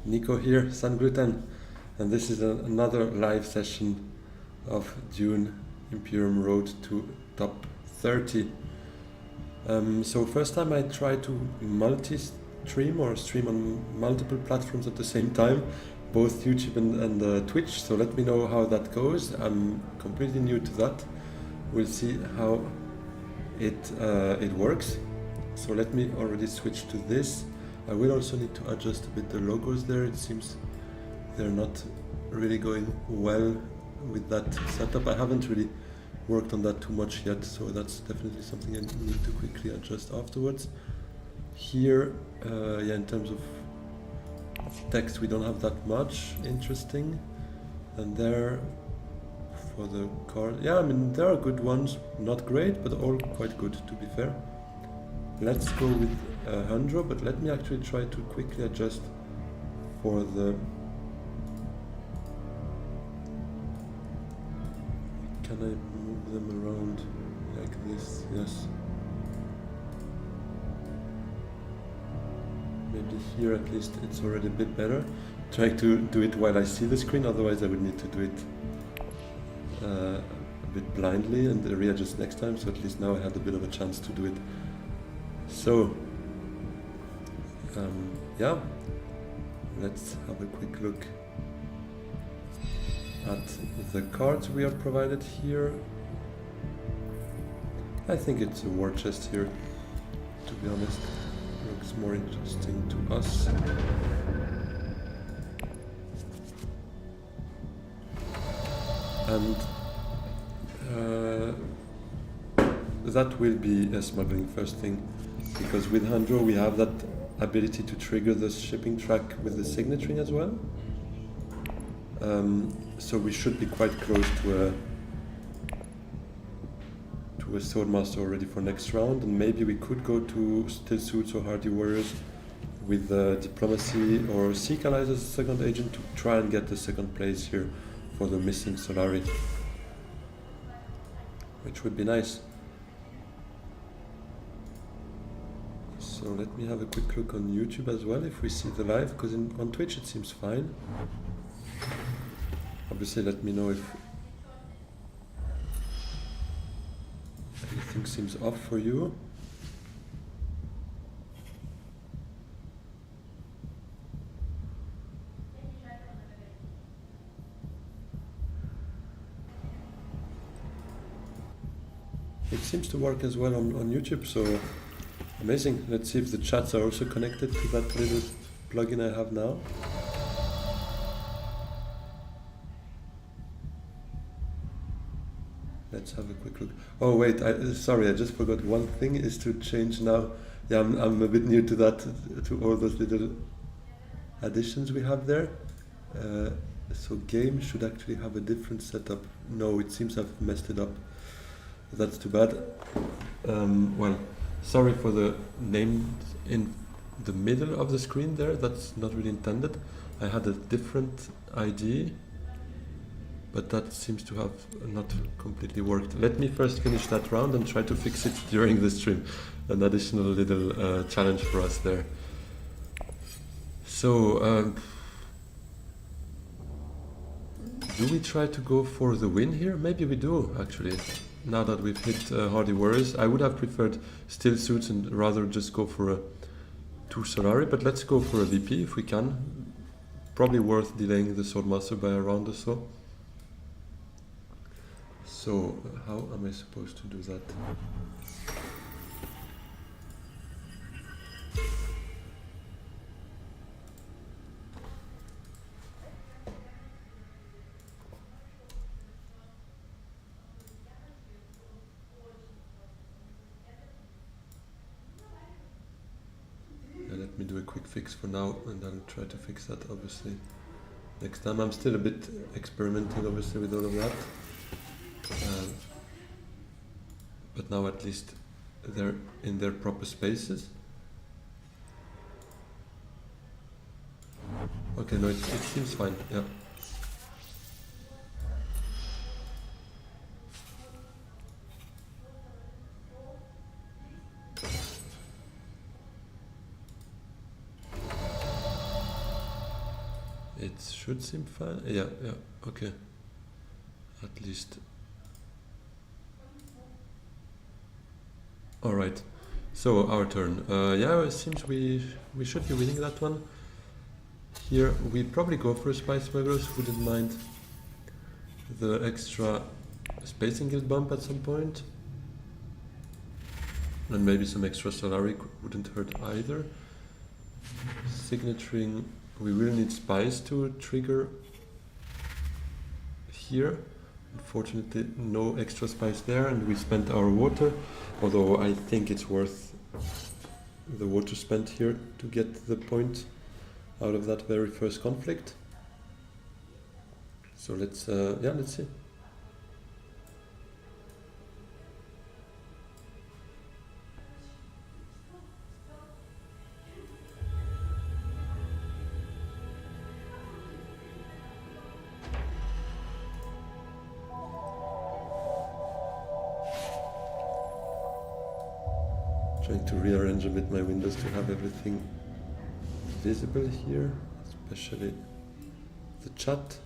Nico here, Sun Gluten, and this is another live session of Dune Imperium Road to Top 30. So first time I try to multi-stream or stream on multiple platforms at the same time, both YouTube and Twitch, so let me know how that goes. I'm completely new to that. We'll see how it works. So let me already switch to this. I will also need to adjust a bit the logos there. It seems they're not really going well with that setup. I haven't really worked on that too much yet, so that's definitely something I need to quickly adjust afterwards. Here, yeah, in terms of text, we don't have that much interesting. And there, for the card, yeah, I mean, there are good ones, not great, but all quite good, to be fair. Let's go with Handro, but let me actually try to quickly adjust for the... Can I move them around like this? Yes. Maybe here at least it's already a bit better. Trying to do it while I see the screen, otherwise I would need to do it a bit blindly and readjust next time, so at least now I had a bit of a chance to do it. So, yeah, let's have a quick look at the cards we are provided here. I think it's a war chest here, to be honest. Looks more interesting to us. And that will be a smuggling first thing, because with Handro we have that ability to trigger the shipping track with the signaturing as well. So we should be quite close to a Swordmaster already for next round, and maybe we could go to Still Suits or Hardy Warriors with Diplomacy or Seek Allies as a second agent to try and get the second place here for the missing Solari, which would be nice. So let me have a quick look on YouTube as well if we see the live, because on Twitch it seems fine. Obviously let me know if anything seems off for you. It seems to work as well on YouTube, so amazing. Let's see if the chats are also connected to that little plugin I have now. Let's have a quick look. Oh wait, sorry, I just forgot one thing is to change now. Yeah, I'm a bit new to that, to all those little additions we have there. So game should actually have a different setup. No, it seems I've messed it up. That's too bad. Well, sorry for the name in the middle of the screen there. That's not really intended. I had a different ID, but that seems to have not completely worked. Let me first finish that round and try to fix it during the stream. An additional little challenge for us there. So, do we try to go for the win here? Maybe we do, actually. Now that we've hit Hardy Warriors, I would have preferred Still Suits and rather just go for a 2 Solari, but let's go for a VP if we can. Probably worth delaying the Swordmaster by a round or so. So, how am I supposed to do that? Let me do a quick fix for now, and I'll try to fix that obviously next time. I'm still a bit experimenting obviously with all of that, but now at least they're in their proper spaces. Okay, no, it seems fine, yeah. It should seem fine. Yeah, okay. At least. Alright. So our turn. Yeah, it seems we should be winning that one. Here we probably go for a Spice Smugglers, wouldn't mind the extra Spacing Guild bump at some point. And maybe some extra Solari wouldn't hurt either. Signaturing, we will need Spice to trigger here. Unfortunately, no extra Spice there, and we spent our water. Although I think it's worth the water spent here to get the point out of that very first conflict. So let's see. Trying to rearrange a bit my windows to have everything visible here, especially the chat.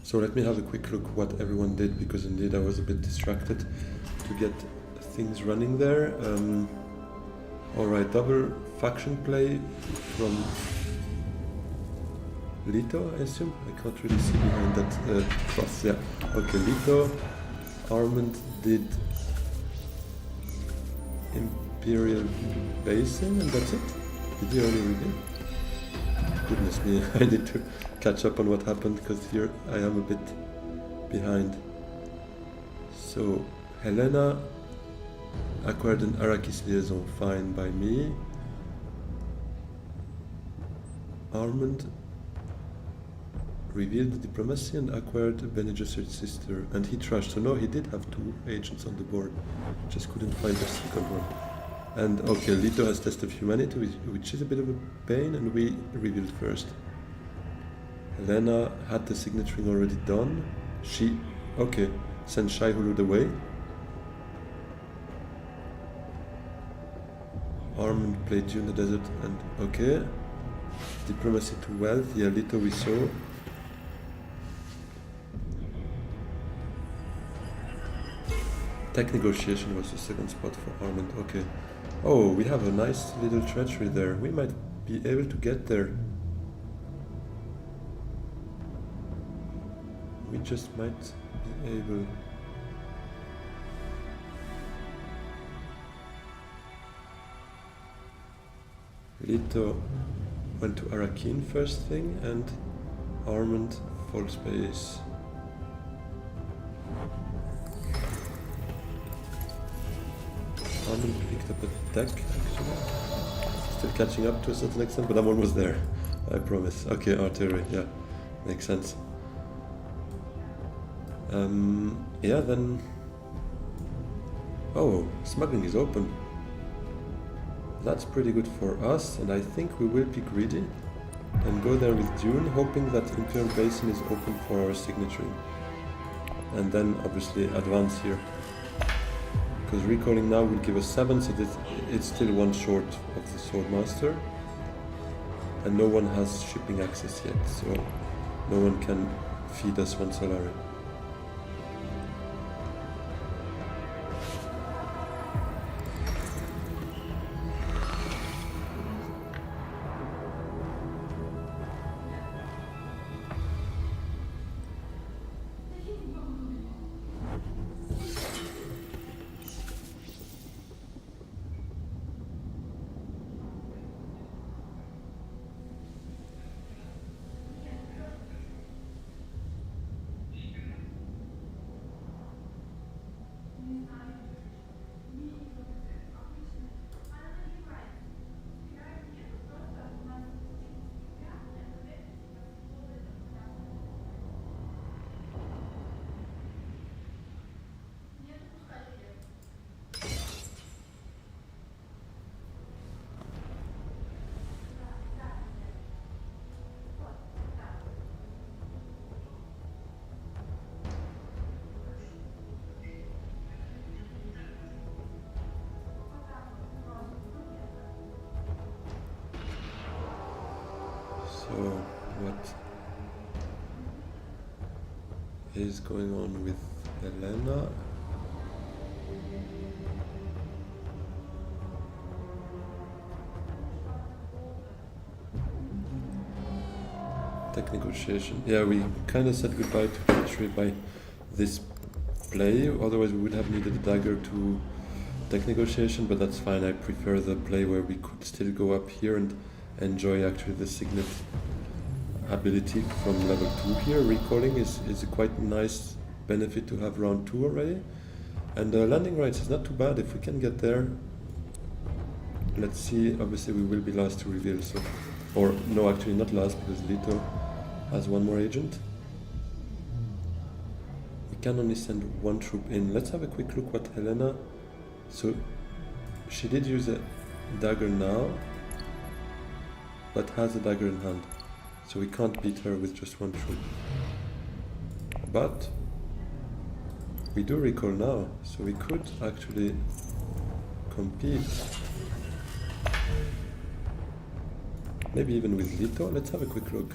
So let me have a quick look what everyone did, because indeed I was a bit distracted to get things running there. Alright, double faction play from Lito, I assume? I can't really see behind that cross, yeah. Okay, Lito, Armand did Imperial Basin, and that's it? Did he only reveal? Goodness me, I need to catch up on what happened, because here I am a bit behind. So, Helena acquired an Arrakis liaison, fine by me. Armand revealed the diplomacy and acquired Bene Gesserit's sister, and he trashed. So no, he did have 2 agents on the board, just couldn't find the second one. And okay, Lito has Test of Humanity, which is a bit of a pain, and we revealed first. Helena had the signaturing already done. She, okay, sent Shai Hulud away. Armand played Dune the Desert, and okay. Diplomacy to wealth, yeah, Lito we saw. Tech negotiation was the second spot for Armand, okay. Oh, we have a nice little treachery there. We might be able to get there. We just might be able. Lito went to Arakin first thing, and Armand full space. Armand picked up a deck, actually. Still catching up to a certain extent, but I'm almost there, I promise. Okay, artillery, yeah, makes sense. Yeah, then... Oh, smuggling is open. That's pretty good for us, and I think we will be greedy and go there with Dune, hoping that Imperial Basin is open for our signature. And then, obviously, advance here. Because recalling now will give us 7, so that it's still 1 short of the Swordmaster. And no one has shipping access yet, so no one can feed us 1 Solari. is going on with Helena? Tech negotiation. Yeah, we kind of said goodbye to treachery by this play, otherwise we would have needed a dagger to tech negotiation, but that's fine. I prefer the play where we could still go up here and enjoy actually the signet ability from level 2 here. Recalling is a quite nice benefit to have round 2 already. And landing rights is not too bad if we can get there. Let's see, obviously we will be last to reveal, so... Or, no, actually not last, because Leto has one more agent. We can only send one troop in. Let's have a quick look what Helena... So, she did use a dagger now, but has a dagger in hand. So we can't beat her with just one troop. But we do recall now, so we could actually compete. Maybe even with Leto. Let's have a quick look.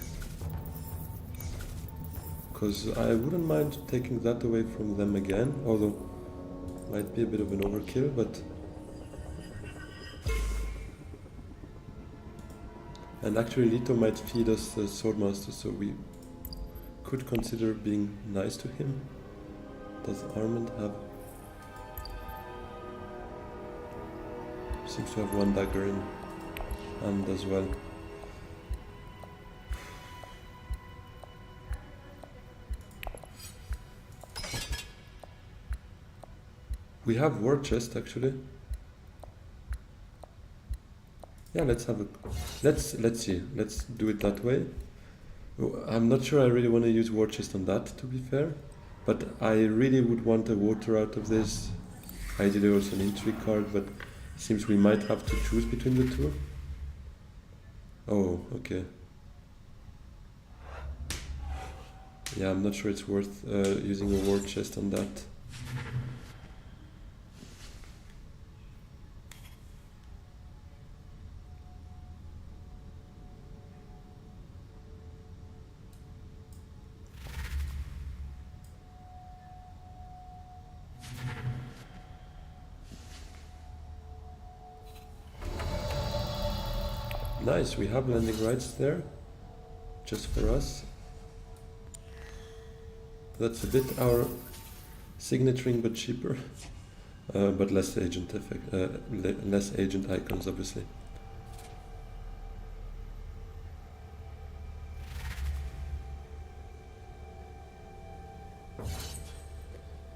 Because I wouldn't mind taking that away from them again, although might be a bit of an overkill, but... And actually Leto might feed us the Swordmaster, so we could consider being nice to him. Does Armand have... Seems to have one dagger in hand as well. We have war chest actually. Yeah, let's have a... Let's see. Let's do it that way. I'm not sure I really want to use war chest on that, to be fair. But I really would want a water out of this. Ideally also an intrigue card, but it seems we might have to choose between the two. Oh, okay. Yeah, I'm not sure it's worth using a war chest on that. Nice, we have landing rights there, just for us. That's a bit our signet ring, but cheaper, but less agent effect, less agent icons, obviously.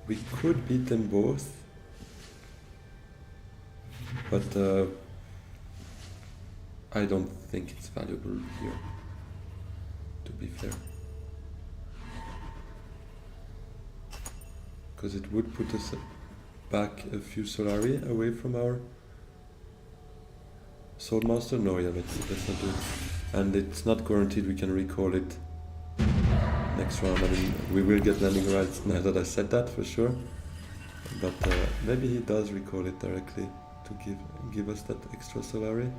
We could beat them both, but I don't think it's valuable here, to be fair. Because it would put us back a few Solari away from our Swordmaster. No, yeah, let's not do it. And it's not guaranteed we can recall it next round. I mean, we will get landing rights now that I said that for sure. But maybe he does recall it directly to give us that extra Solari.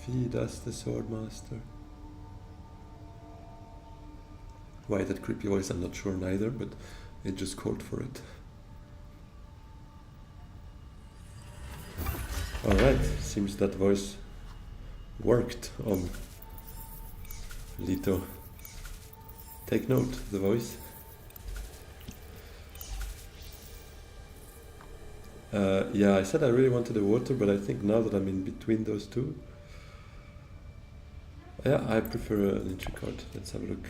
Feed us the Swordmaster. Why that creepy voice, I'm not sure neither, but it just called for it. Alright, seems that voice worked on Leto. Take note, the voice. Yeah, I said I really wanted a water, but I think now that I'm in between those two, yeah, I prefer an entry card. Let's have a look.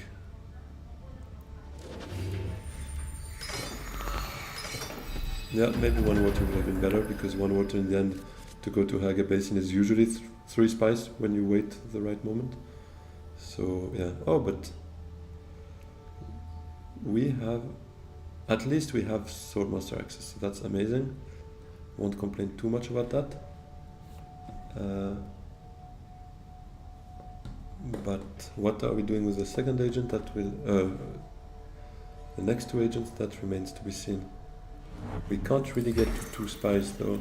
Yeah, maybe one water would have been better, because one water in the end to go to Haga Basin is usually 3 spice when you wait the right moment. So, yeah. Oh, but we have... At least we have Swordmaster access, so that's amazing. Won't complain too much about that. But what are we doing with the second agent? That will... the next 2 agents, that remains to be seen. We can't really get to 2 spies though.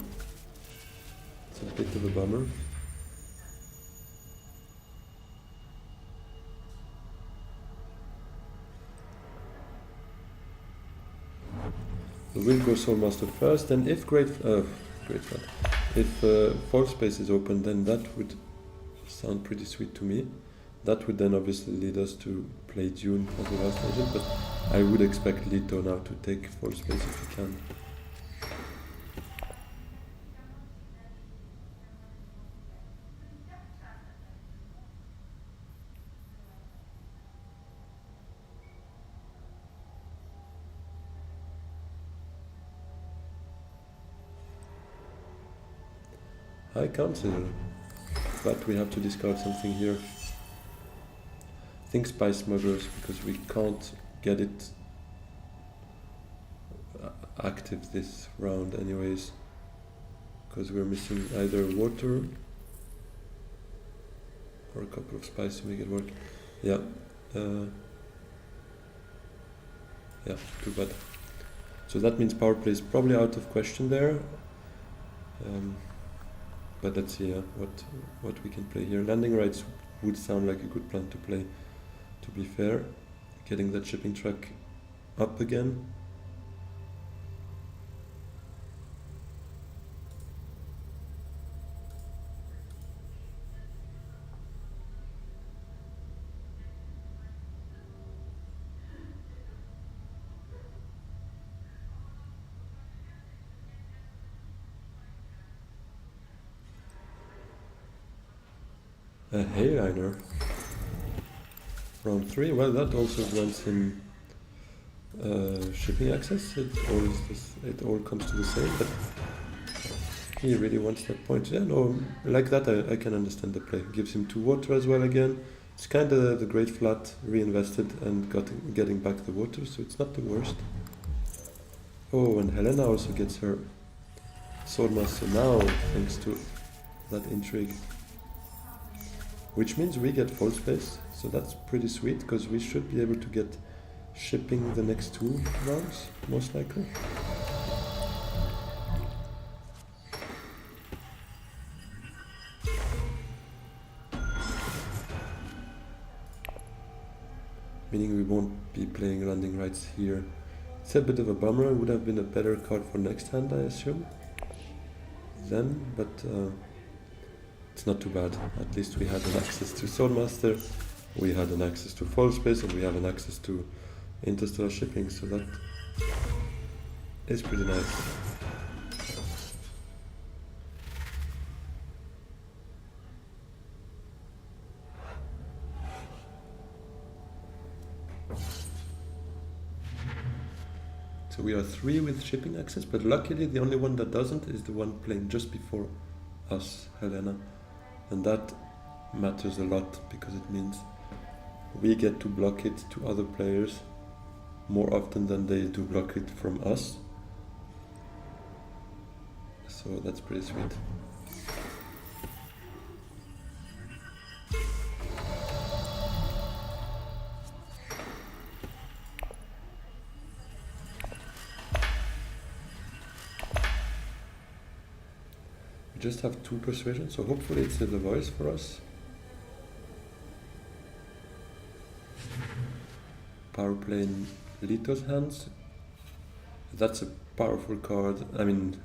It's a bit of a bummer. we'll go Soulmaster first, then if Great Flood, if False Space is open, then that would sound pretty sweet to me. That would then obviously lead us to play Dune as the last agent, but I would expect Leto now to take False Space if he can. High Council, but we have to discard something here. I think Spy Smugglers, because we can't get it active this round anyways, because we're missing either water or a couple of spies to make it work. Yeah, yeah, too bad. So that means power play is probably out of question there. But let's see what we can play here. Landing rights would sound like a good plan to play, to be fair. Getting that shipping track up again. A Hayliner. Round 3, well that also grants him shipping access. It all comes to the same, but he really wants that point. Yeah, no, like that I can understand the play. Gives him 2 water as well again. It's kind of the Great Flat reinvested and getting back the water, so it's not the worst. Oh, and Helena also gets her Swordmaster now, thanks to that intrigue. Which means we get False Space, so that's pretty sweet, because we should be able to get shipping the next 2 rounds, most likely. Meaning we won't be playing landing rights here. It's a bit of a bummer. It would have been a better card for next hand, I assume. Then, but it's not too bad. At least we had an access to Soulmaster, we had an access to False Space, and we have an access to interstellar shipping, so that is pretty nice. So we are 3 with shipping access, but luckily the only one that doesn't is the one playing just before us, Helena. And that matters a lot, because it means we get to block it to other players more often than they do block it from us. So that's pretty sweet. We just have 2 persuasion, so hopefully it's the voice for us. Power play in Leto's hands. That's a powerful card. I mean,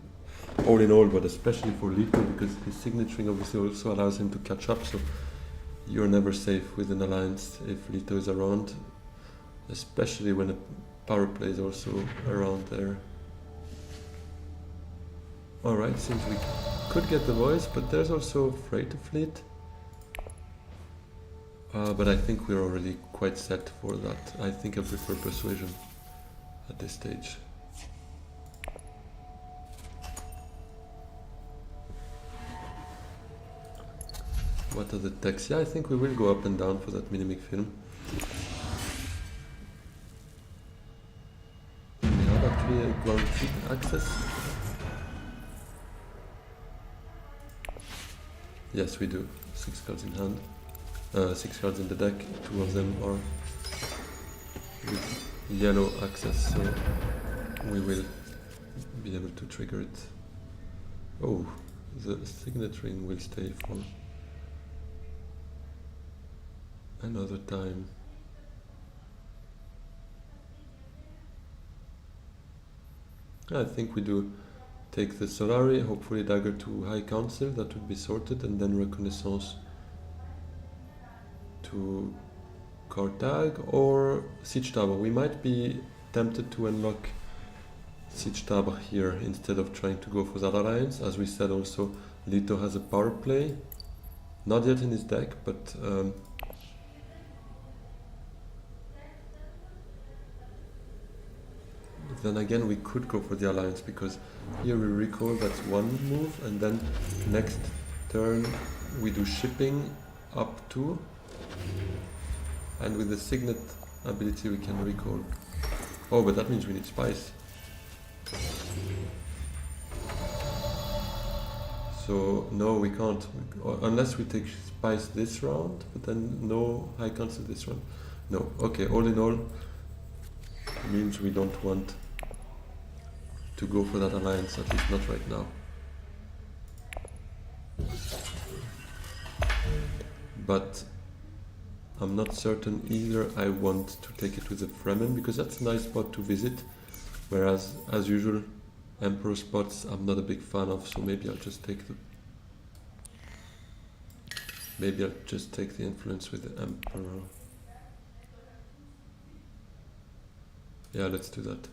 all in all, but especially for Leto, because his signaturing obviously also allows him to catch up, so you're never safe with an alliance if Leto is around, especially when a power play is also around there. Alright, seems we could get the voice, but there's also Freighter Fleet. But I think we're already quite set for that. I think I prefer Persuasion at this stage. What are the techs? Yeah, I think we will go up and down for that Minimic film. We have actually a ground seat access. Yes, we do. 6 cards in hand. 6 cards in the deck. 2 of them are with yellow access, so we will be able to trigger it. Oh, the signet ring will stay for another time. I think we do take the Solari, hopefully dagger to High Council, that would be sorted, and then Reconnaissance to Kartag or Siege Tower. We might be tempted to unlock Siege Tower here instead of trying to go for that alliance. As we said also, Leto has a power play, not yet in his deck, but then again we could go for the alliance, because here we recall that's one move, and then next turn we do shipping up to, and with the signet ability we can recall. Oh, but that means we need spice. So no, we can't, unless we take spice this round, but then no High Council this round. No, okay, all in all, means we don't want to go for that alliance, at least not right now. But I'm not certain either I want to take it with the Fremen, because that's a nice spot to visit, whereas as usual Emperor spots I'm not a big fan of, so maybe I'll just take the influence with the Emperor. Yeah, let's do that.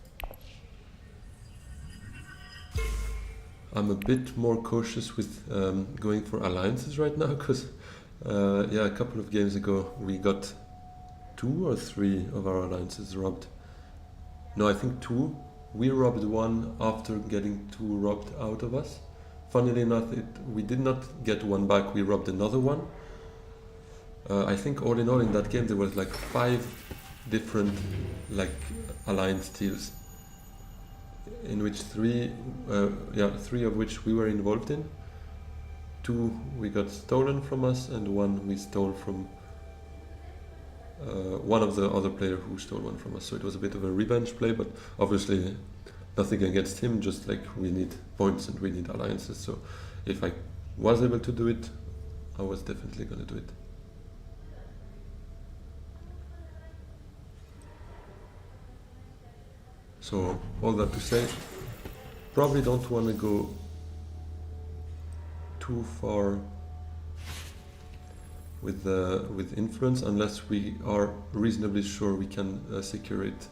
I'm a bit more cautious with going for alliances right now, because yeah, a couple of games ago we got 2 or 3 of our alliances robbed. No, I think 2. We robbed one after getting 2 robbed out of us. Funnily enough, we did not get one back, we robbed another one. I think all in all in that game there was like 5 different alliance steals, in which 3 of which we were involved in. 2 we got stolen from us, and 1 we stole from one of the other player who stole one from us. So it was a bit of a revenge play, but obviously nothing against him, just like we need points and we need alliances. So if I was able to do it, I was definitely gonna do it. So all that to say, probably don't want to go too far with influence unless we are reasonably sure we can secure it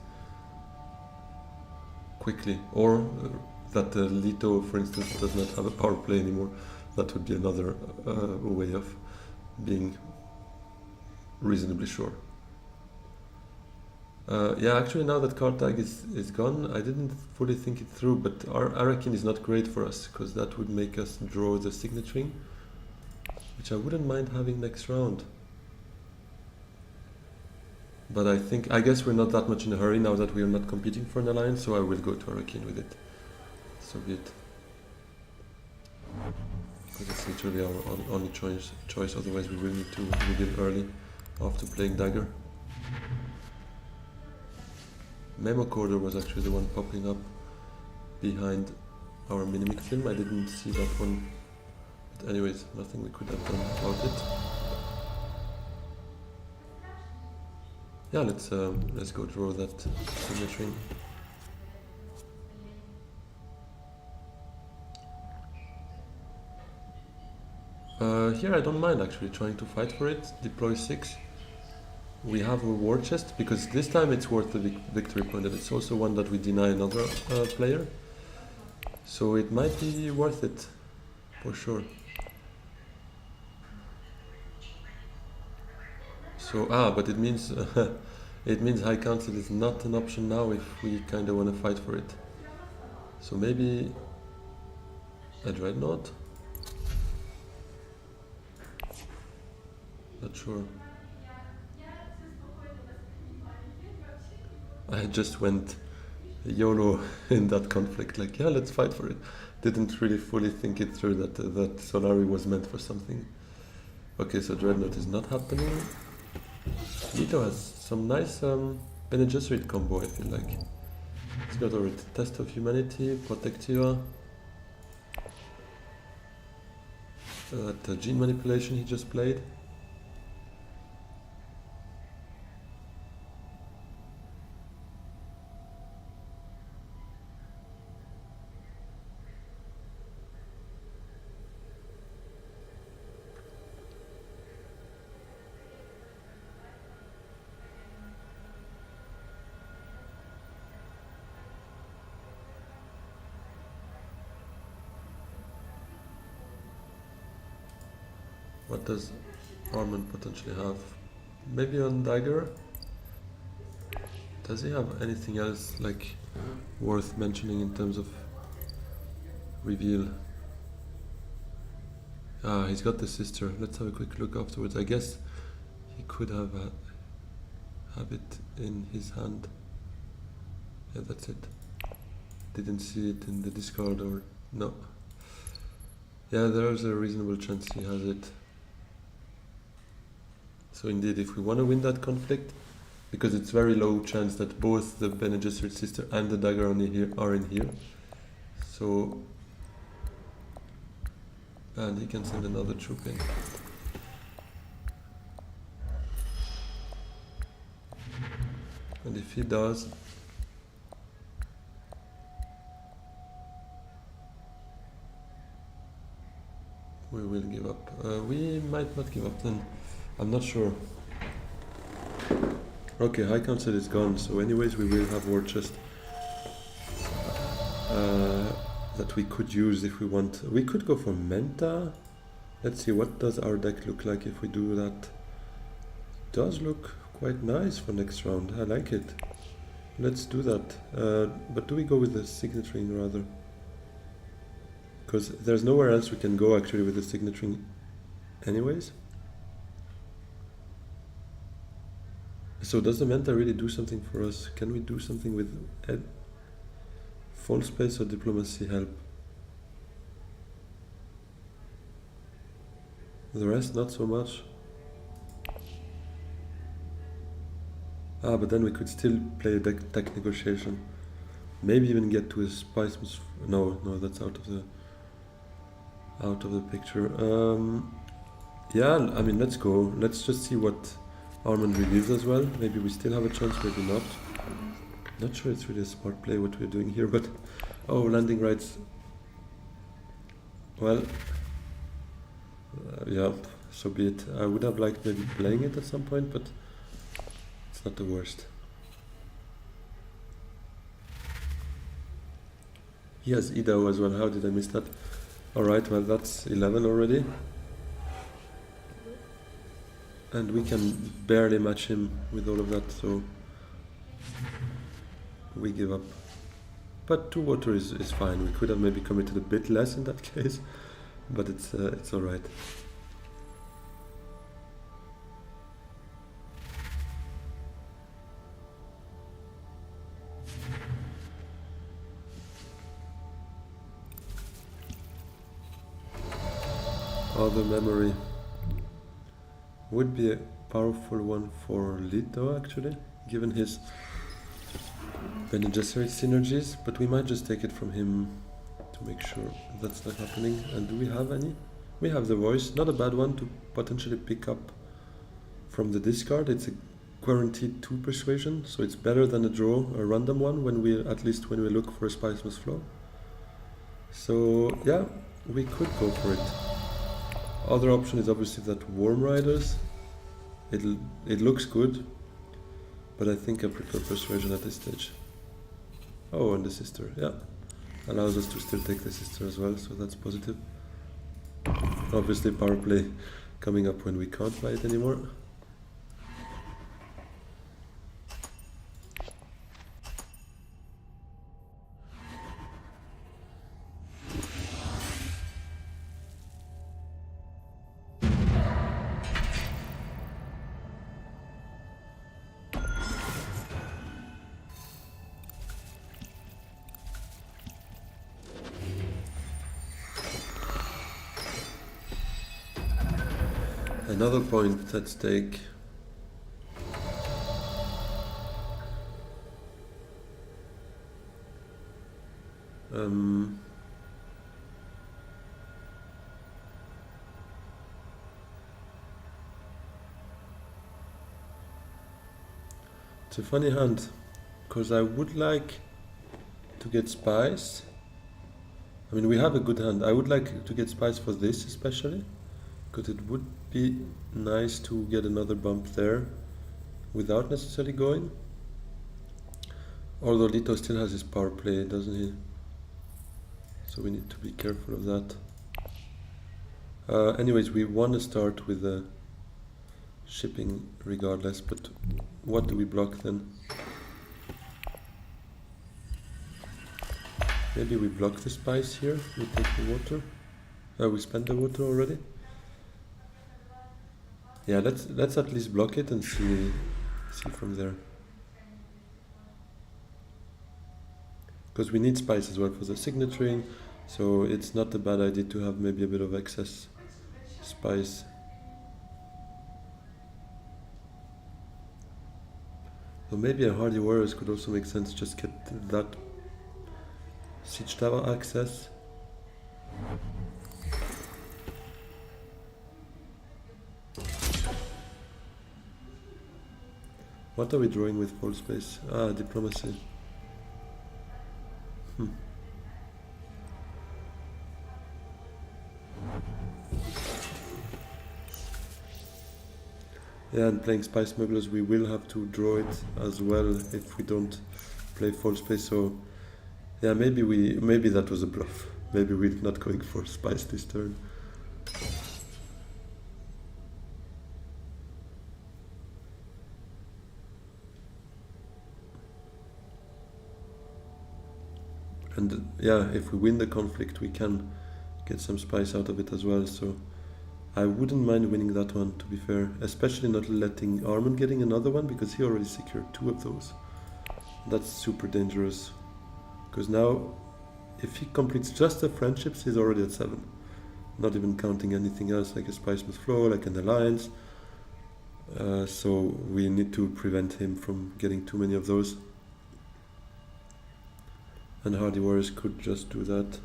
quickly, or that Leto, for instance, does not have a power play anymore. That would be another way of being reasonably sure. Yeah, actually now that Kartag is gone, I didn't fully think it through, but our Arakin is not great for us, because that would make us draw the signet ring, which I wouldn't mind having next round. But I guess we're not that much in a hurry now that we are not competing for an alliance, so I will go to Arakin with it. So be it. Because it's literally our only choice, otherwise we will need to reveal early after playing Dagger. Memo Corridor was actually the one popping up behind our Minimic film. I didn't see that one. But anyways, nothing we could have done about it. Yeah, let's go draw that signet ring. Here I don't mind actually trying to fight for it. Deploy 6. We have a war chest, because this time it's worth the victory point, and it's also one that we deny another player. So it might be worth it, for sure. So, but it means High Council is not an option now if we kind of want to fight for it. So maybe a Dreadnought? Not sure. I just went YOLO in that conflict, like, yeah, let's fight for it. Didn't really fully think it through that Solari was meant for something. Okay, so Dreadnought is not happening. Leto has some nice Bene Gesserit combo, I feel like. He's got already Test of Humanity, Protectiva, that Gene Manipulation he just played. What does Armand potentially have? Maybe on dagger? Does he have anything else like worth mentioning in terms of reveal? Ah, he's got the sister. Let's have a quick look afterwards. I guess he could have it in his hand. Yeah, that's it. Didn't see it in the discard or no. Yeah, there's a reasonable chance he has it. So indeed, if we want to win that conflict, because it's very low chance that both the Bene Gesserit sister and the dagger are in here. So, and he can send another troop in. And if he does, we will give up. We might not give up then. I'm not sure. Okay, High Council is gone, so anyways we will have war chest that we could use if we want. We could go for Menta. Let's see, what does our deck look like if we do that? It does look quite nice for next round. I like it. Let's do that. But do we go with the Signet Ring rather? Because there's nowhere else we can go actually with the Signet Ring anyways. So does the Menta really do something for us? Can we do something with False Space or Diplomacy help? The rest not so much. Ah, but then we could still play a tech negotiation. Maybe even get to a spice. No, that's out of the picture. Yeah, I mean, let's go. Let's just see what Armand reveals as well. Maybe we still have a chance, maybe not. Not sure it's really a smart play what we're doing here, but oh, landing rights. Well, yeah, so be it. I would have liked maybe playing it at some point, but it's not the worst. He has Idao as well. How did I miss that? Alright, well that's 11 already. And we can barely match him with all of that, so we give up. But 2 water is fine. We could have maybe committed a bit less in that case, but it's alright. Other memory would be a powerful one for Leto actually, given his Bene Gesserit synergies, but we might just take it from him to make sure that's not happening. And do we have any? We have the voice, not a bad one to potentially pick up from the discard. It's a guaranteed 2 persuasion, so it's better than a draw, a random one, when we look for a Spice Must Flow. So yeah, we could go for it. Other option is obviously that Worm Riders. It looks good, but I think I prefer Persuasion at this stage. Oh, and the sister, yeah. Allows us to still take the sister as well, so that's positive. Obviously power play coming up when we can't buy it anymore. Another point at stake. It's a funny hand, because I would like to get spice. I mean, we have a good hand. I would like to get spice for this especially, because it would be nice to get another bump there without necessarily going. Although Leto still has his power play, doesn't he? So we need to be careful of that. Anyways, we want to start with the shipping regardless, but what do we block then? Maybe we block the spice here, we take the water. We spent the water already. Yeah, let's at least block it and see from there. Because we need spice as well for the signaturing, so it's not a bad idea to have maybe a bit of excess spice. So maybe a Hardy Warriors could also make sense, just get that Siege Tower access. What are we drawing with full space? Diplomacy. Yeah, and playing Spy Smugglers, we will have to draw it as well if we don't play full space. So yeah, maybe that was a bluff. Maybe we're not going for spice this turn. And yeah, if we win the conflict, we can get some spice out of it as well. So I wouldn't mind winning that one, to be fair. Especially not letting Armand getting another one, because he already secured 2 of those. That's super dangerous. Because now, if he completes just the friendships, he's already at 7. Not even counting anything else, like a Spice Must Flow, like an alliance. So we need to prevent him from getting too many of those. And Hardy Warriors could just do that.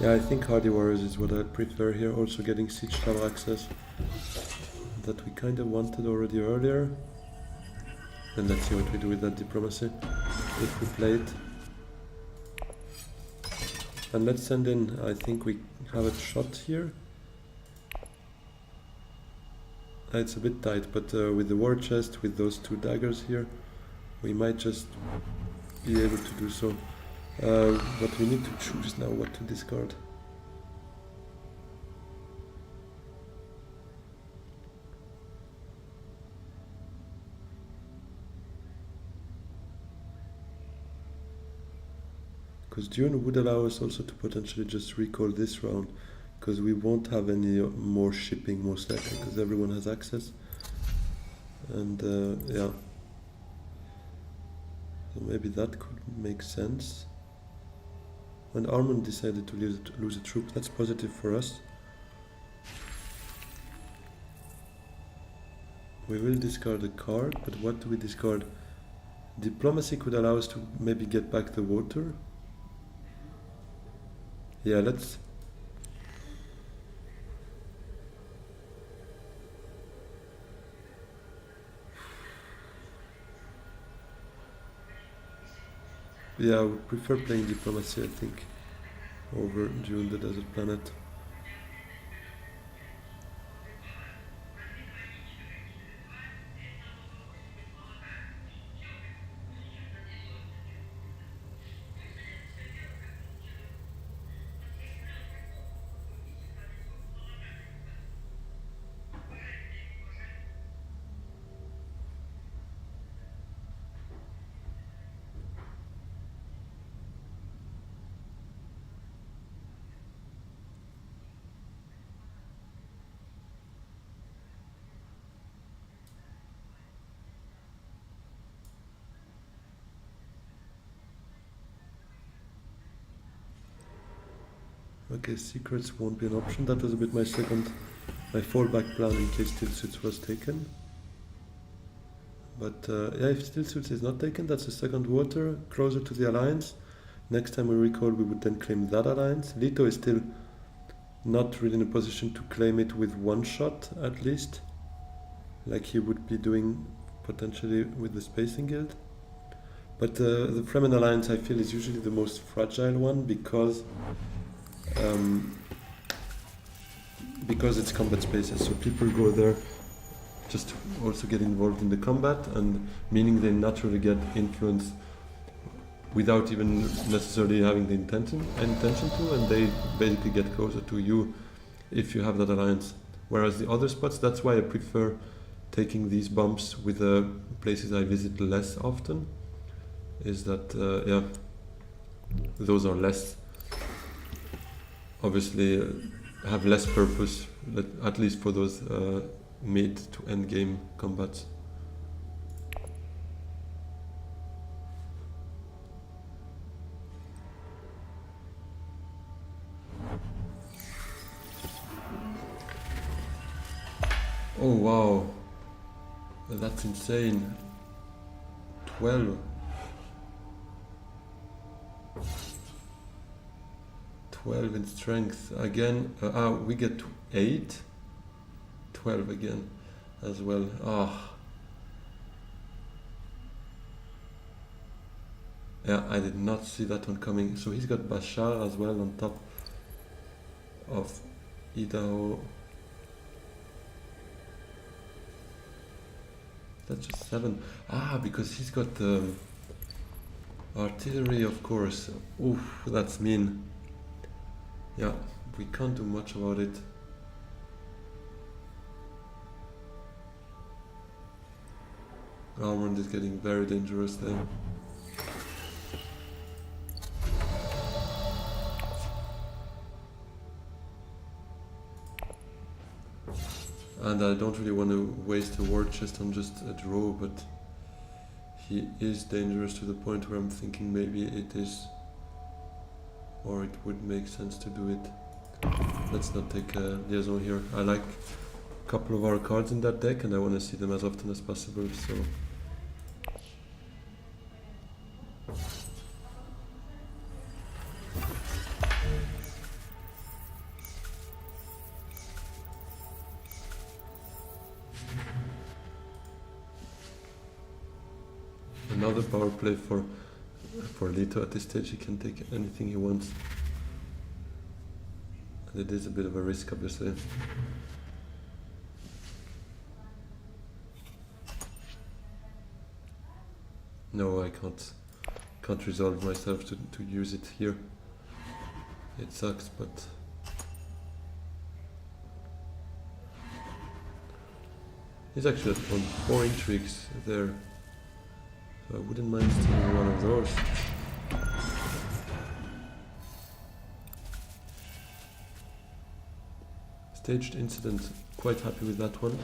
Yeah, I think Hardy Warriors is what I prefer here, also getting Siege Tower access that we kind of wanted already earlier. And let's see what we do with that diplomacy, if we play it. And let's send in, I think we have a shot here. It's a bit tight, but with the war chest, with those 2 daggers here, we might just be able to do so. But we need to choose now what to discard. Because Dune would allow us also to potentially just recall this round, because we won't have any more shipping most likely, because everyone has access. And yeah, so maybe that could make sense. When Armand decided to lose a troop, that's positive for us. We will discard a card, but what do we discard? Diplomacy could allow us to maybe get back the water. Yeah, let's... Yeah, I would prefer playing diplomacy, I think, over Dune the Desert Planet. Okay, secrets won't be an option. That was a bit my second my fallback plan in case Steel Suits was taken. But yeah, if Steel Suits is not taken, that's a second water closer to the alliance. Next time we recall, we would then claim that alliance. Leto is still not really in a position to claim it with one shot, at least, like he would be doing potentially with the Spacing Guild. But the Fremen alliance, I feel, is usually the most fragile one because it's combat spaces. So people go there just to also get involved in the combat, and meaning they naturally get influence without even necessarily having the intention to, and they basically get closer to you if you have that alliance. Whereas the other spots, that's why I prefer taking these bumps with the places I visit less often, is that yeah, those are less, obviously have less purpose, at least for those mid to end game combats. Oh wow, that's insane. 12. 12 in strength again. We get to 8. 12 again as well. Yeah, I did not see that one coming. So he's got Bashar as well on top of Idaho. That's just 7. Because he's got artillery, of course. Oof, that's mean. Yeah, we can't do much about it. Armand is getting very dangerous there. And I don't really want to waste a war chest on just a draw, but he is dangerous to the point where I'm thinking maybe it is, or it would make sense to do it. Let's not take a liaison here. I like a couple of our cards in that deck and I want to see them as often as possible, so... Another power play for Leto at this stage. He can take anything he wants. And it is a bit of a risk, obviously. No, I can't resolve myself to use it here. It sucks, but... He's actually at 4 intrigues there. So I wouldn't mind stealing one of those. Staged incident, quite happy with that one.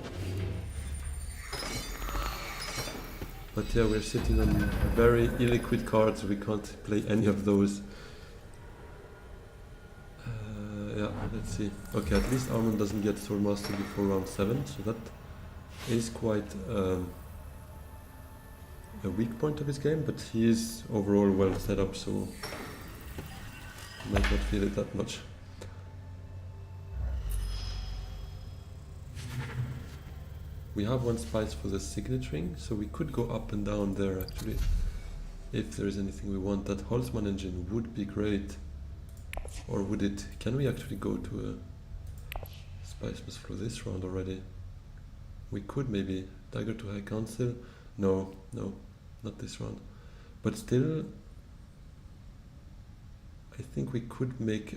But yeah, we're sitting on very illiquid cards, we can't play any of those. Yeah, let's see. Okay, at least Armand doesn't get Swordmaster before round 7, so that is quite a weak point of his game, but he is overall well set up, so might not feel it that much. We have one spice for the signet ring, so we could go up and down there actually, if there is anything we want. That Holtzmann engine would be great. Or would it, can we actually go to a spice must flow this round already? We could maybe dagger to High Council. No, not this round. But still, I think we could make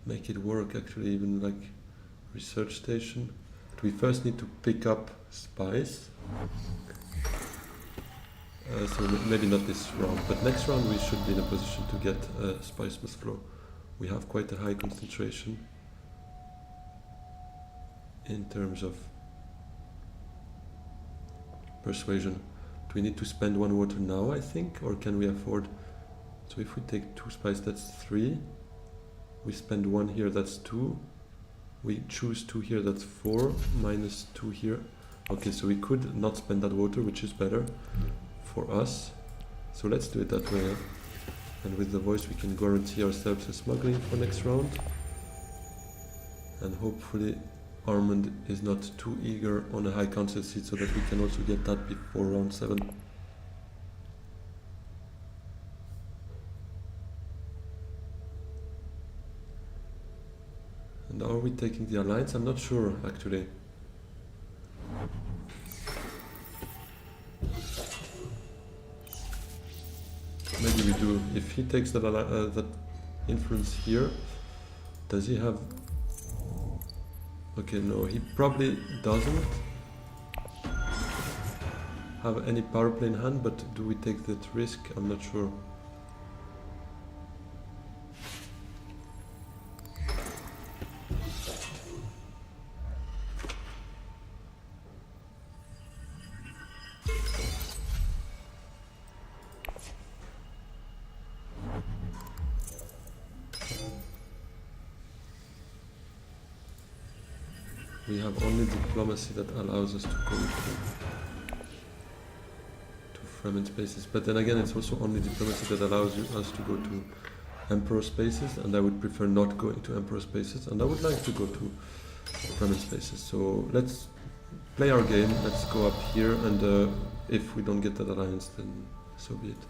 it work actually, even like research station. But we first need to pick up spice. So maybe not this round, but next round we should be in a position to get spice must flow. We have quite a high concentration in terms of persuasion. Do we need to spend 1 water now, I think, or can we afford? So if we take 2 spice, that's 3. We spend 1 here, that's 2. We choose 2 here, that's 4. Minus 2 here. Okay, so we could not spend that water, which is better for us. So let's do it that way. Huh? And with the voice we can guarantee ourselves a smuggling for next round. And hopefully Armand is not too eager on a high council seat so that we can also get that before round 7. And are we taking the alliance? I'm not sure actually. Maybe we do. If he takes that influence here, does he have... Okay, no, he probably doesn't have any power play in hand, but do we take that risk? I'm not sure. We have only diplomacy that allows us to go to Fremen spaces, but then again it's also only diplomacy that allows us to go to Emperor spaces, and I would prefer not going to Emperor spaces, and I would like to go to Fremen spaces. So let's play our game, let's go up here, and if we don't get that alliance, then so be it.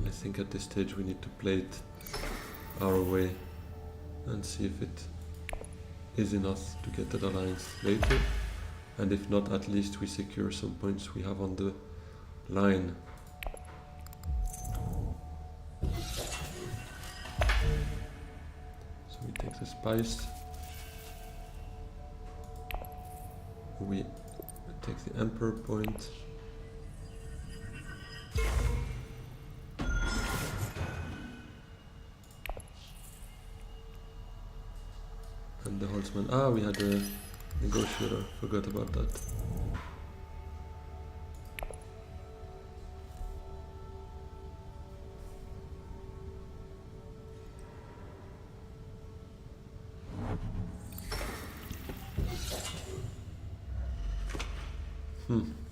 I think at this stage we need to play it our way and see if it is enough to get that alliance later, and if not, at least we secure some points we have on the line. So we take the spice, we take the Emperor point, and the Holtzman. Ah, we had a negotiator, forgot about that.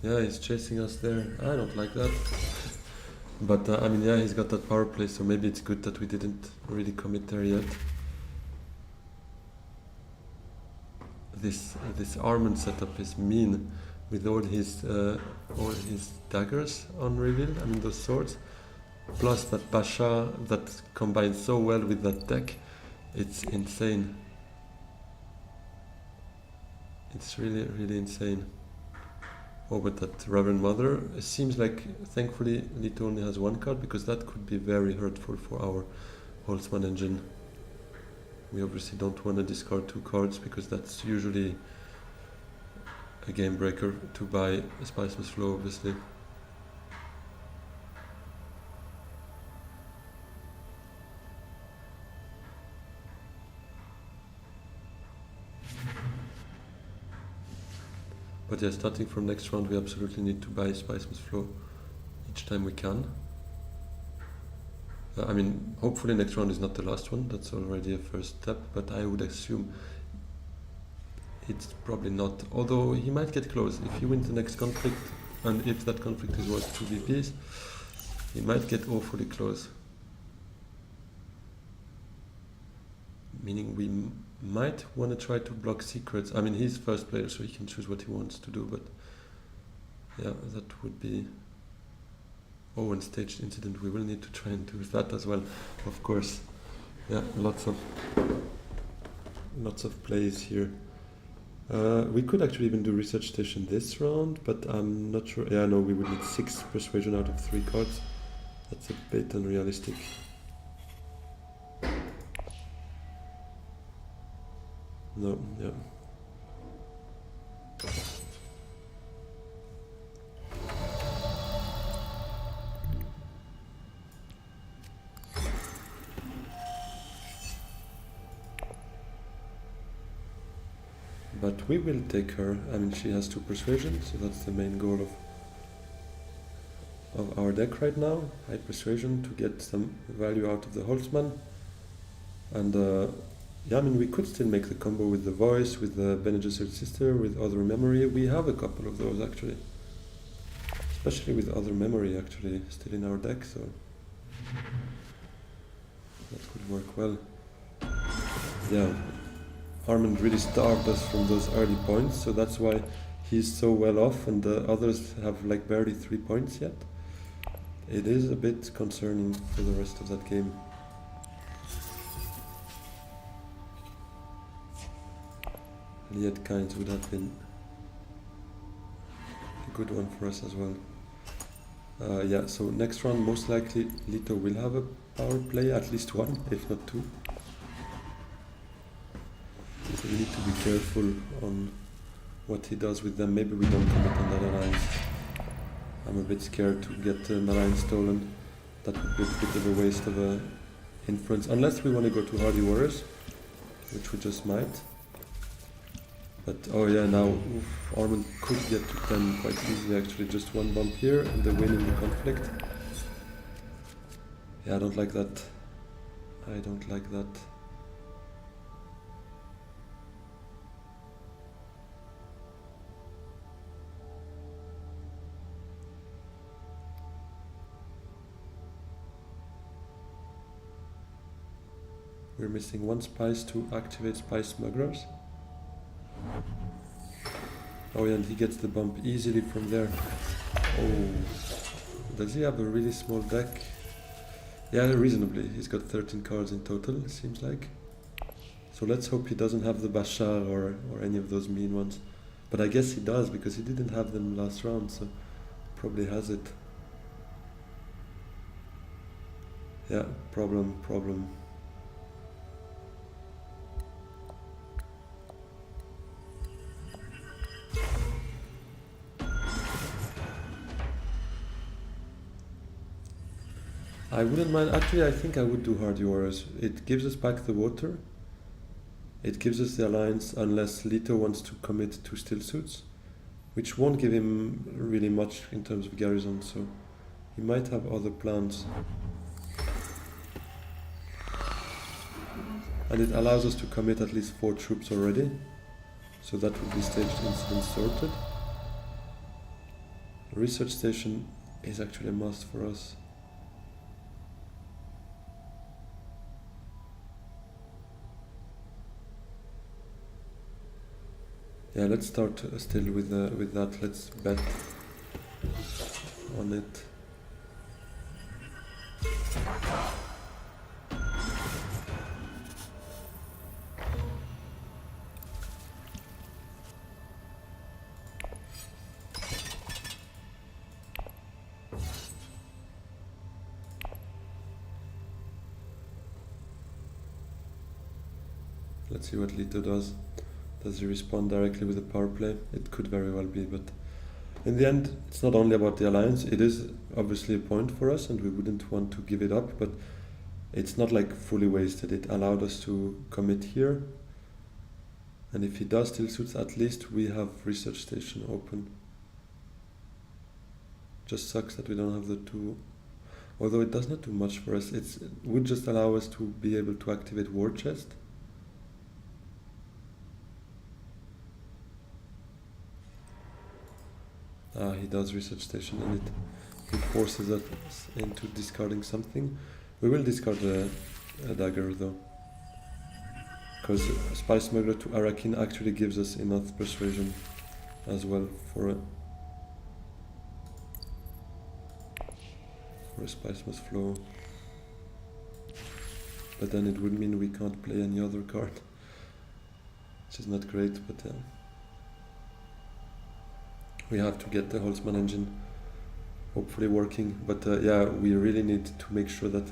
Yeah, he's chasing us there. I don't like that. But I mean, yeah, he's got that power play, so maybe it's good that we didn't really commit there yet. This Armand setup is mean, with all his daggers on reveal. I mean, those swords, plus that Basha that combines so well with that deck. It's insane. It's really, really insane. Oh, but that Reverend Mother, it seems like, thankfully, Lito only has 1 card, because that could be very hurtful for our Holtzman engine. We obviously don't want to discard 2 cards, because that's usually a game breaker to buy a Spiceless Flow, obviously. But yeah, starting from next round, we absolutely need to buy Spiceless Flow each time we can. I mean, hopefully next round is not the last one, that's already a first step, but I would assume it's probably not, although he might get close. If he wins the next conflict, and if that conflict is worth 2 VPs, he might get awfully close. Meaning we might want to try to block secrets. I mean, he's first player, so he can choose what he wants to do, but yeah, that would be... Oh, and staged incident, we will need to try and do that as well, of course. Yeah, lots of plays here. We could actually even do research station this round, but I'm not sure. Yeah, no, we would need 6 persuasion out of 3 cards. That's a bit unrealistic. No, yeah. But we will take her. I mean, she has 2 persuasion, so that's the main goal of our deck right now. High persuasion to get some value out of the Holtzman. And yeah, I mean, we could still make the combo with the voice, with the Bene Gesserit sister, with other memory. We have a couple of those actually, especially with other memory actually still in our deck, so that could work well. Yeah, Armand really starved us from those early points, so that's why he's so well off, and the others have like barely 3 points yet. It is a bit concerning for the rest of that game. Liet Kynes would have been a good one for us as well. Yeah, so next round most likely Lito will have a power play, at least one, if not two. So we need to be careful on what he does with them. Maybe we don't commit on that alliance. I'm a bit scared to get an alliance stolen. That would be a bit of a waste of a influence, unless we want to go to Hardy Warriors, which we just might. But oh yeah, now Armand could get to 10 quite easily actually, just one bump here and the win in the conflict. Yeah, I don't like that. I don't like that. We're missing one spice to activate Spice Smugglers. Oh yeah, and he gets the bump easily from there. Oh, does he have a really small deck? Yeah, reasonably. He's got 13 cards in total, it seems like. So let's hope he doesn't have the Bashar or any of those mean ones. But I guess he does, because he didn't have them last round, so probably has it. Yeah, problem. I wouldn't mind, actually I think I would do Hardy Warriors. It gives us back the water. It gives us the alliance unless Lito wants to commit to Still Suits, which won't give him really much in terms of garrison, so he might have other plans. And it allows us to commit at least 4 troops already, so that would be staged incident sorted. Research station is actually a must for us. Yeah, let's start still with that. Let's bet on it. Let's see what Lito does. Does he respond directly with a power play? It could very well be, but in the end, it's not only about the alliance. It is obviously a point for us, and we wouldn't want to give it up, but it's not like fully wasted. It allowed us to commit here, and if he does Still Suits, at least we have Research Station open. Just sucks that we don't have the 2, although it does not do much for us. It would just allow us to be able to activate War Chest. He does Research Station, and it forces us into discarding something. We will discard a dagger though, because Spice Smuggler to Arakin actually gives us enough persuasion as well for a Spice Must Flow. But then it would mean we can't play any other card, which is not great, but we have to get the Holtzman engine hopefully working. But yeah, we really need to make sure that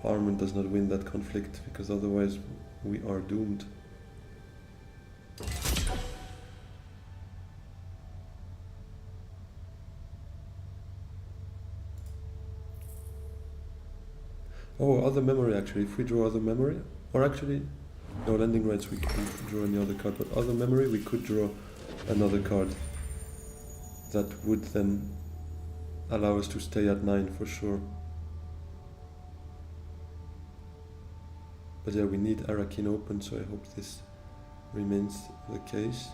Armand does not win that conflict, because otherwise we are doomed. Oh, other memory actually. If we draw other memory, or actually, no, landing rights we can draw any other card, but other memory we could draw another card that would then allow us to stay at 9 for sure. But yeah, we need Arakin open, so I hope this remains the case.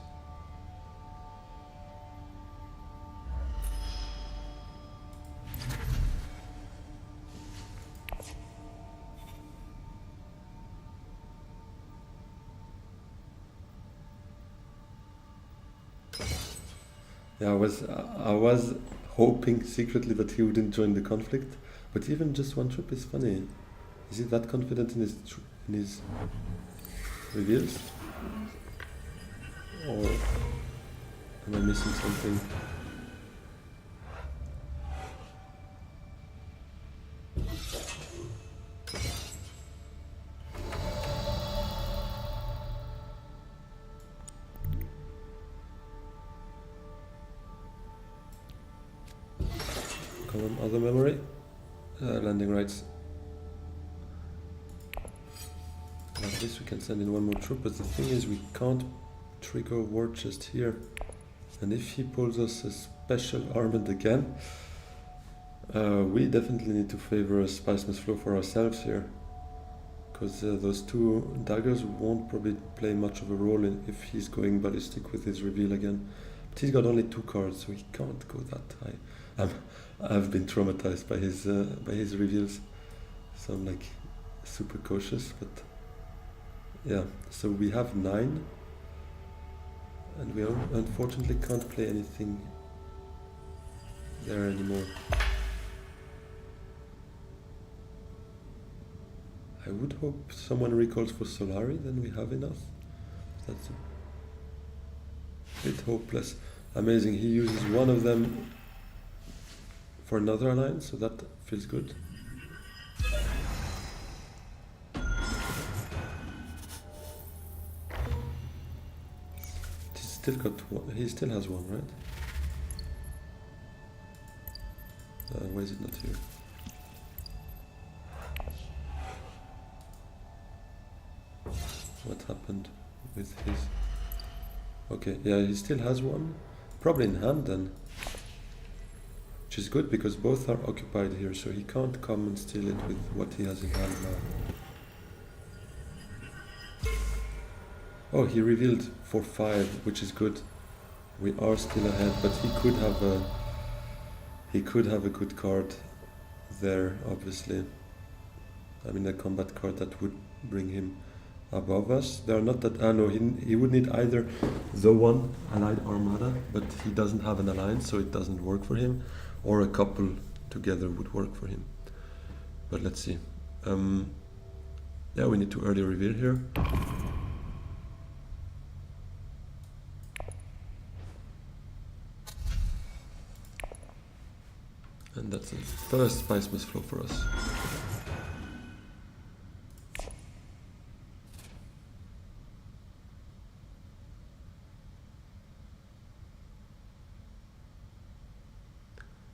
Yeah, I was hoping secretly that he wouldn't join the conflict, but even just one trip is funny. Is he that confident in his reveals? Or am I missing something? Come on, other memory. Landing rights. Like this we can send in one more troop, but the thing is we can't trigger war chest here. And if he pulls us a special armament again, we definitely need to favor a spiceman's flow for ourselves here. Because those two daggers won't probably play much of a role if he's going ballistic with his reveal again. But he's got only 2 cards, so he can't go that high. I've been traumatized by his reveals, so I'm like super cautious. But yeah, so we have 9, and we unfortunately can't play anything there anymore. I would hope someone recalls for Solari, then we have enough. That's a bit hopeless. Amazing, he uses one of them for another alliance, so that feels good. He's still got one. He still has one, right? Why is it not here? What happened with his... Okay, yeah, he still has one. Probably in hand then. Which is good because both are occupied here, so he can't come and steal it with what he has in hand now. Oh, he revealed for 5, which is good. We are still ahead, but he could have a good card there, obviously. I mean, a combat card that would bring him above us. They are not that... no, he would need either the one allied armada, but he doesn't have an alliance, so it doesn't work for him, or a couple together would work for him. But let's see. Yeah, we need to early reveal here. And that's the first spice must flow for us.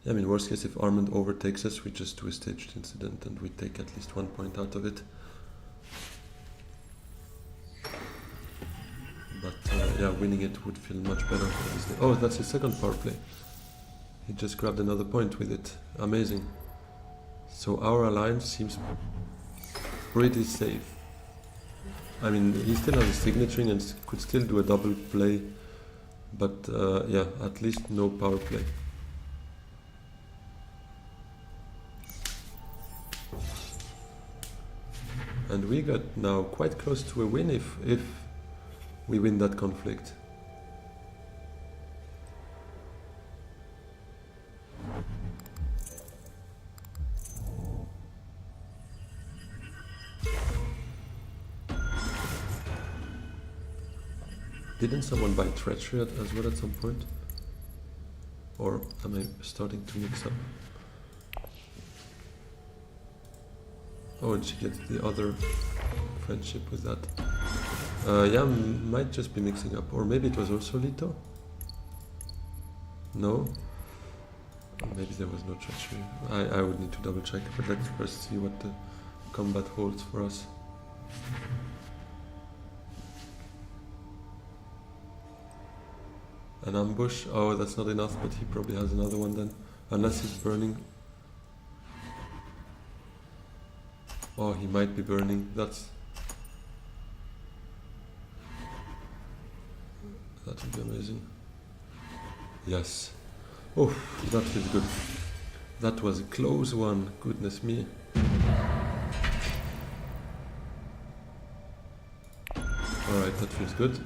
Yeah, I mean, worst case, if Armand overtakes us, we just do a staged incident and we take at least 1 point out of it. But yeah, winning it would feel much better. Oh, that's his second power play. He just grabbed another point with it. Amazing. So our alliance seems pretty safe. I mean, he still has a signature and could still do a double play. But yeah, at least no power play. And we got now quite close to a win if we win that conflict. Didn't someone buy treachery as well at some point? Or am I starting to mix up? Oh, and she gets the other friendship with that. Yeah, might just be mixing up. Or maybe it was also Lito? No? Or maybe there was no treachery. I would need to double check, but let's first see what the combat holds for us. An ambush? Oh, that's not enough, but he probably has another one then. Unless he's burning. Oh, he might be burning. That's That would be amazing. Yes. Oh, that feels good. That was a close one, goodness me. Alright, that feels good.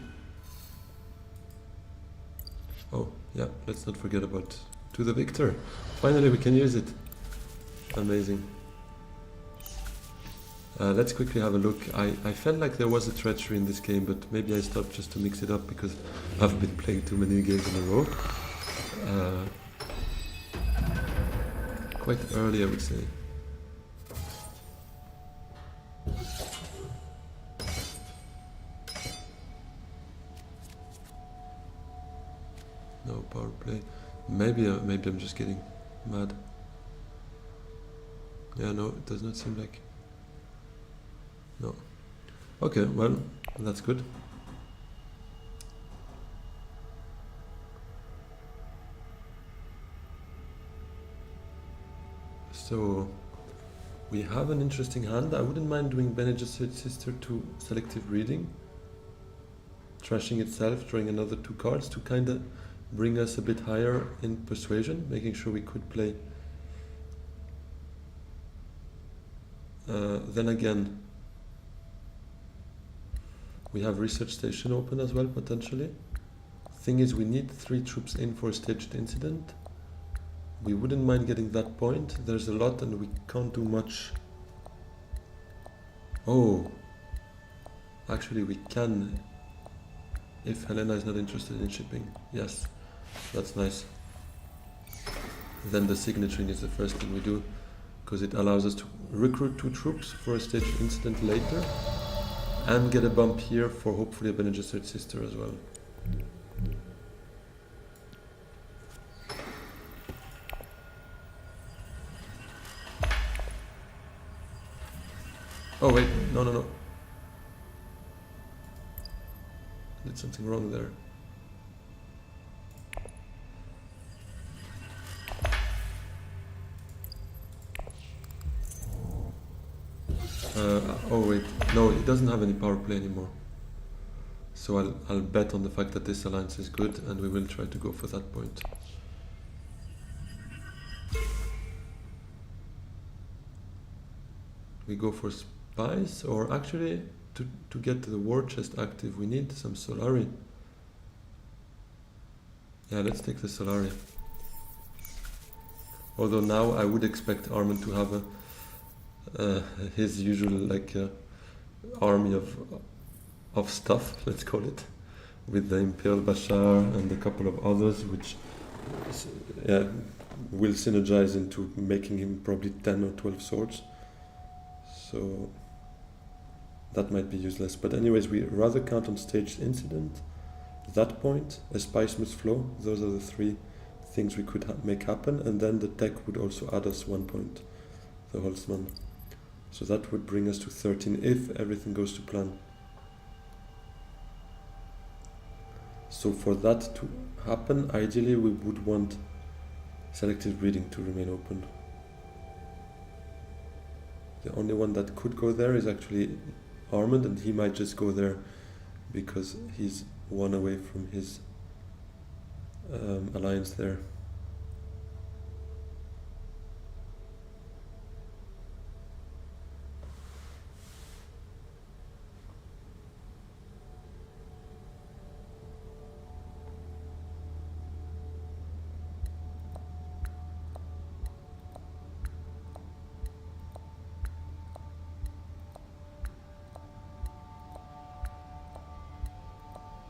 Oh, yeah, let's not forget about To the Victor. Finally we can use it. Amazing. Let's quickly have a look. I felt like there was a treachery in this game, but maybe I stopped just to mix it up because I've been playing too many games in a row. Quite early, I would say. No power play. Maybe I'm just getting mad. Yeah, no, it does not seem like. No. Okay, well, that's good. So, we have an interesting hand. I wouldn't mind doing Bene Gesserit Sister to selective reading. Trashing itself, drawing another 2 cards to kind of bring us a bit higher in persuasion, making sure we could play. Then again, we have Research Station open as well, potentially. Thing is, we need 3 troops in for a staged incident. We wouldn't mind getting that point. There's a lot and we can't do much. Oh, actually we can, if Helena is not interested in shipping. Yes, that's nice. Then the signaturing is the first thing we do, because it allows us to recruit 2 troops for a staged incident later and get a bump here for hopefully a Bene Gesserit Sister as well. Oh wait, no. Did something wrong there. Oh wait, no, it doesn't have any power play anymore. So I'll bet on the fact that this alliance is good and we will try to go for that point. We go for spies, or actually to get the war chest active we need some Solari. Yeah, let's take the Solari. Although now I would expect Armin to have his usual army of stuff, let's call it, with the Imperial Bashar and a couple of others, which will synergize into making him probably 10 or 12 swords. So that might be useless. But anyways, we rather count on staged incident, that point, a spy smooth flow. Those are the 3 things we could make happen, and then the tech would also add us 1 point, the Holzmann. So that would bring us to 13 if everything goes to plan. So for that to happen, ideally we would want selective reading to remain open. The only one that could go there is actually Armand, and he might just go there because he's 1 away from his alliance there.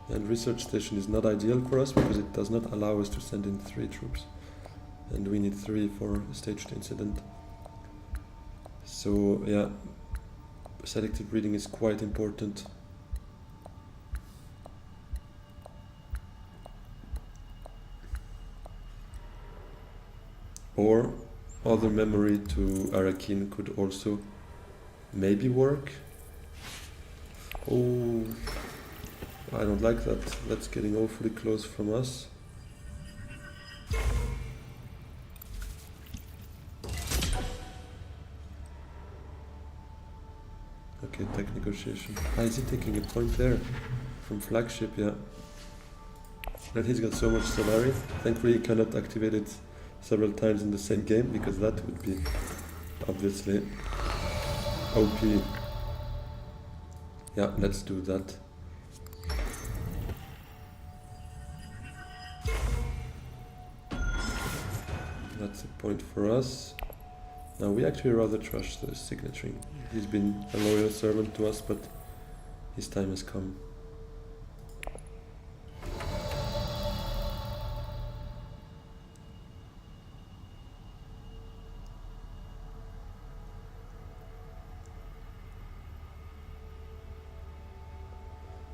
And Research Station is not ideal for us because it does not allow us to send in 3 troops. And we need 3 for a staged incident. So yeah, selective reading is quite important. Or other memory to Arakin could also maybe work. Oh, I don't like that. That's getting awfully close from us. Okay, tech negotiation. Ah, is he taking a point there? From flagship, yeah. And he's got so much Solari. Thankfully he cannot activate it several times in the same game, because that would be obviously OP. Yeah, let's do that. That's a point for us. Now we actually rather trust the signaturing. He's been a loyal servant to us, but his time has come.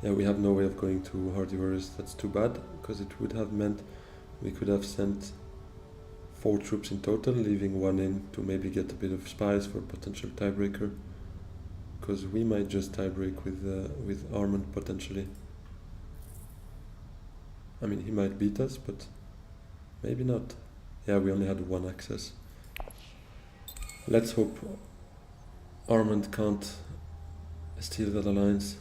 Yeah, we have no way of going to Hardy Warriors. That's too bad, because it would have meant we could have sent 4 troops in total, leaving 1 in to maybe get a bit of spies for potential tiebreaker, because we might just tiebreak with Armand potentially. I mean, he might beat us, but maybe not. Yeah, we only had 1 access. Let's hope Armand can't steal that alliance.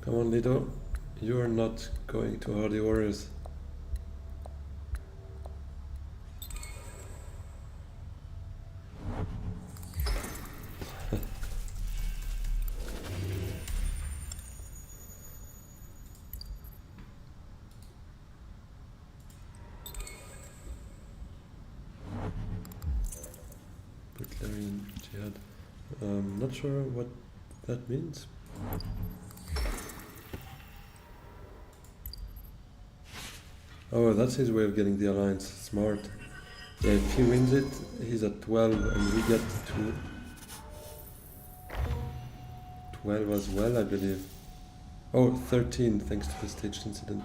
Come on, Lido. You're not going to Hardy Warriors. Butlerian Jihad. Not sure what that means. Oh, that's his way of getting the alliance. Smart. Yeah, if he wins it, he's at 12 and we get to 12 as well, I believe. Oh, 13 thanks to the staged incident.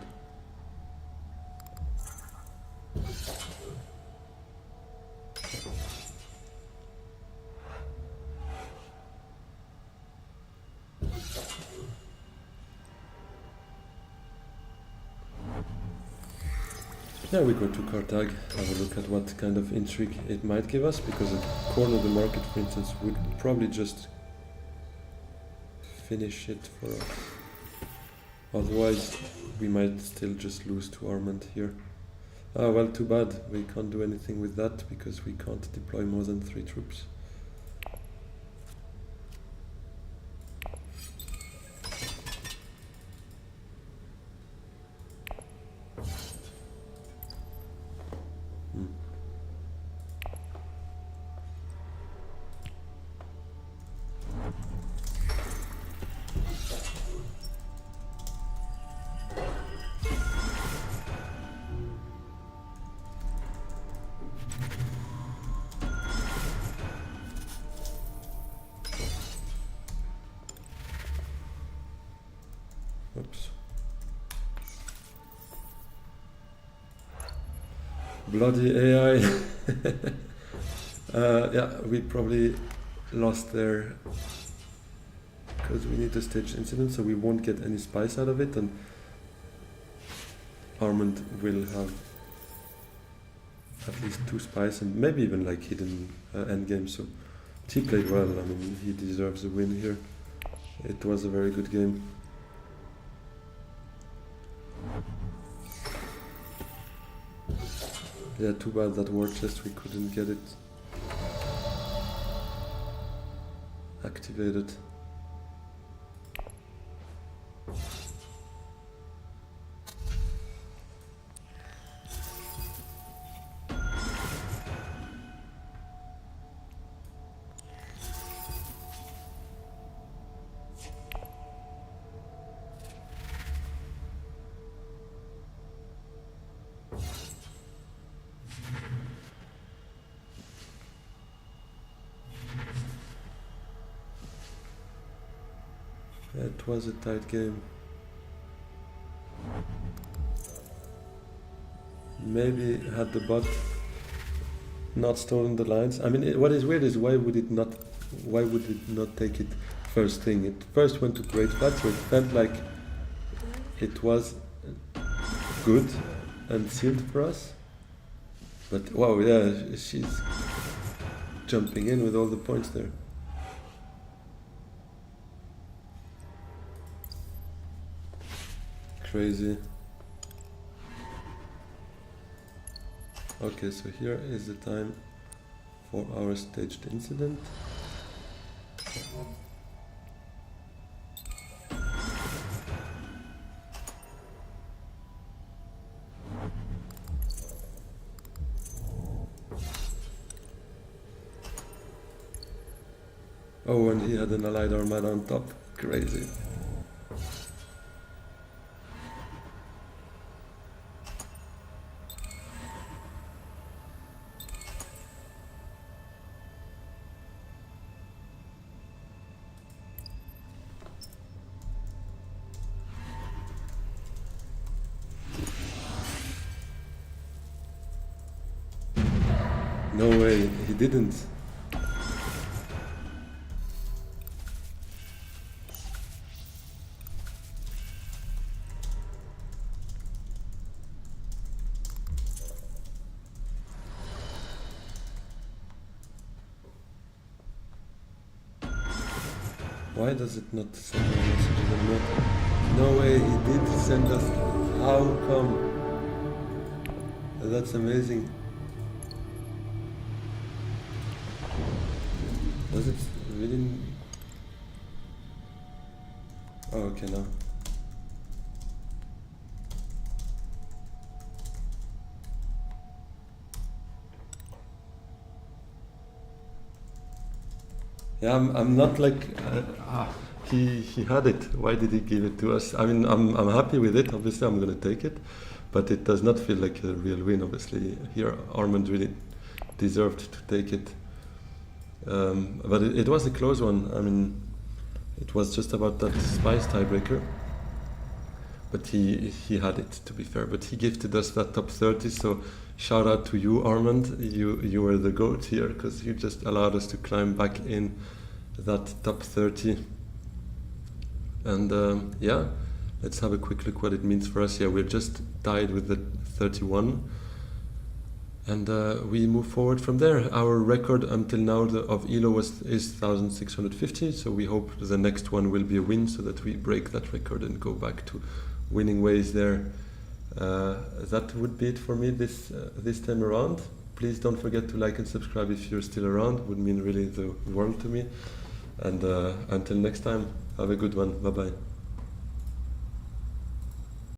Yeah, we go to Carthage, have a look at what kind of intrigue it might give us, because a corner of the market, for instance, would probably just finish it for us. Otherwise, we might still just lose to Armand here. Ah, well, too bad. We can't do anything with that, because we can't deploy more than 3 troops. Oops. Bloody AI. Yeah, we probably lost there because we need to stage incident, so we won't get any spice out of it, and Armand will have at least 2 spies and maybe even like hidden endgame. So he played well. I mean, he deserves a win here. It was a very good game. Yeah, too bad that war chest, we couldn't get it activated. it was a tight game. Maybe had the bot not stolen the lines. I mean, what is weird is why would it not take it first thing? It first went to great flat, so it felt like it was good and sealed for us. But wow, yeah, she's jumping in with all the points there. Crazy. Okay, so here is the time for our staged incident. Oh, and he had an allied armada on top. Crazy. No way, he didn't. Why does it not send a message anymore? No way, he did send us. How come? That's amazing. Does it really? Oh, okay, now. Yeah, I'm not like he had it. Why did he give it to us? I mean, I'm happy with it. Obviously, I'm gonna take it, but it does not feel like a real win. Obviously, here Armand really deserved to take it. But it was a close one. I mean, it was just about that spice tiebreaker. But he had it, to be fair. But he gifted us that top 30, so shout out to you, Armand. You were the GOAT here, because you just allowed us to climb back in that top 30. And yeah, let's have a quick look what it means for us. Yeah, we're just tied with the 31. And we move forward from there. Our record until now of ELO is 1,650, so we hope the next one will be a win so that we break that record and go back to winning ways there. That would be it for me this time around. Please don't forget to like and subscribe if you're still around. It would mean really the world to me. And until next time, have a good one. Bye-bye.